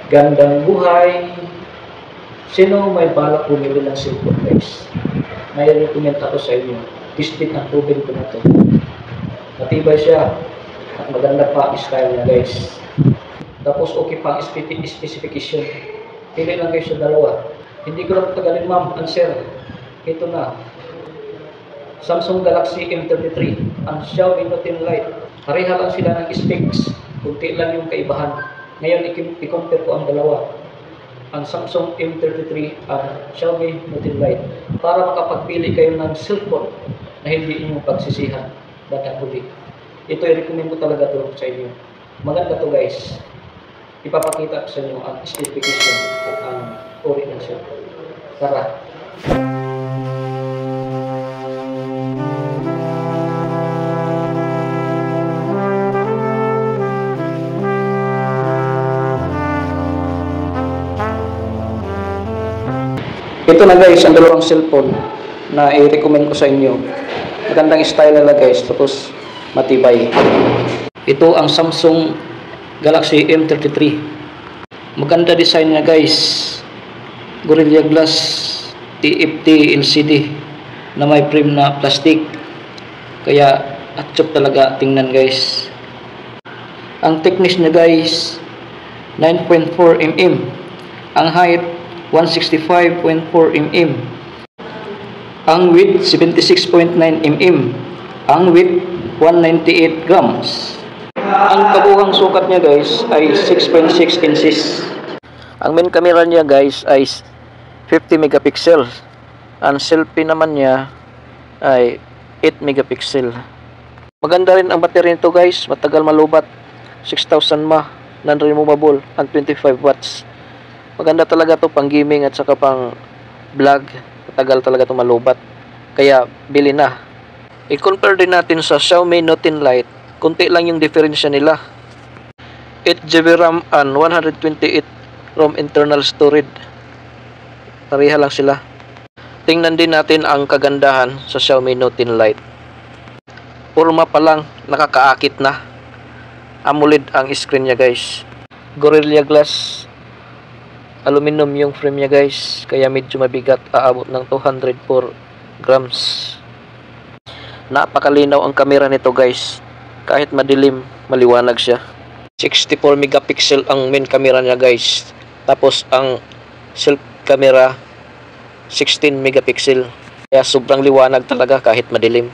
Gandang buhay. Sino may balak bumili ng cellphone guys? May recommend ako sa inyo. Tested and proven ko na to. Matibay siya. At maganda pa style niya guys. Tapos okay pa specification. Pili lang kayo sa dalawa. Hindi ko lang tagalin ma'am. Answer. Ito na. Samsung Galaxy M33 and Xiaomi Note 10 Lite. Pareha lang sila ng specs. Kunti lang yung kaibahan. Ngayon, i-compare ko ang dalawa. Ang Samsung M33 at Xiaomi Note 10 Lite. Para makapagpili kayo ng cellphone na hindi inyong pagsisihan. Datang huli. Ito, i-recommend ko talaga to sa inyo. Maganda to guys. Ipapakita ko sa inyo ang specification at ang uri ng cellphone. Tara. Ito na guys, ang dalawang cellphone na i-recommend ko sa inyo. Magandang style nila guys, tapos matibay. Ito ang Samsung Galaxy M33. Maganda design niya guys. Gorilla Glass TFT LCD na may frame na plastic. Kaya atchop talaga tingnan guys. Ang thickness niya guys 9.4 mm. Ang height 165.4 mm. Ang width 76.9 mm. Ang width 198 grams. Ang kabuhang sukat niya guys ay 6.6 inches. Ang main camera niya guys ay 50 megapixel. Ang selfie naman niya ay 8 megapixel. Maganda rin ang battery nito guys, matagal malubat. 6,000 mAh, non-removable, and 25 watts. Maganda talaga to pang gaming at saka pang vlog. Matagal talaga to malubat. Kaya bili na. I-compare din natin sa Xiaomi Note 10 Lite. Kunti lang yung diferensya nila. 8GB RAM and 128 ROM internal storage. Pareha lang sila. Tingnan din natin ang kagandahan sa Xiaomi Note 10 Lite. Forma pa lang nakakaakit na. AMOLED ang screen niya guys. Gorilla Glass aluminum yung frame niya guys, kaya medyo mabigat, aabot ng 204 grams. Napakalinaw ang camera nito guys, kahit madilim maliwanag siya. 64 megapixel ang main camera niya guys, tapos ang self camera 16 megapixel, kaya sobrang liwanag talaga kahit madilim.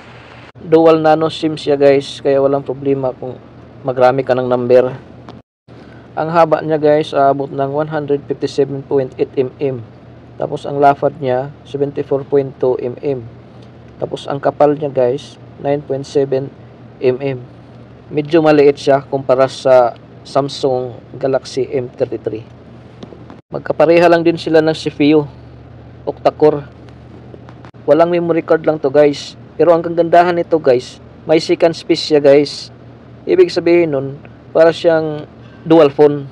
Dual nano SIM siya guys, kaya walang problema kung magrami ka ng number. Ang haba niya guys, aabot ng 157.8 mm. Tapos ang lapad niya, 74.2 mm. Tapos ang kapal niya guys, 9.7 mm. Medyo maliit siya kumpara sa Samsung Galaxy M33. Magkapareha lang din sila ng CPU, octa-core. Walang memory card lang to guys. Pero ang kagandahan nito guys, may second space siya guys. Ibig sabihin nun, para siyang dual phone.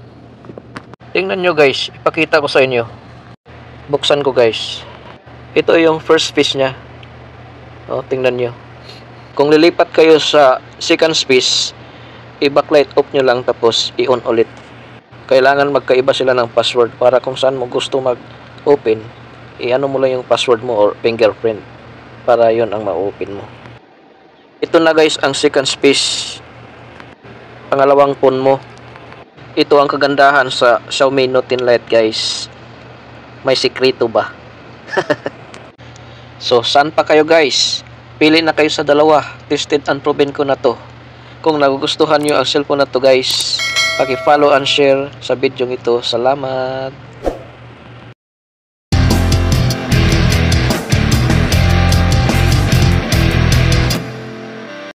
Tingnan nyo guys, ipakita ko sa inyo. Buksan ko guys. Ito yung first space nya. O, tingnan nyo. Kung lilipat kayo sa second space, i-backlight off nyo lang tapos i-on ulit. Kailangan magkaiba sila ng password para kung saan mo gusto mag-open, i-ano mo lang yung password mo or fingerprint para yon ang ma-open mo. Ito na guys ang second space. Pangalawang phone mo. Ito ang kagandahan sa Xiaomi Note 10 Lite guys. May sikreto ba? So saan pa kayo guys? Pili na kayo sa dalawa. Tested and proven ko na to. Kung nagugustuhan nyo ang cellphone na to guys, paki-follow and share sa video ito. Salamat.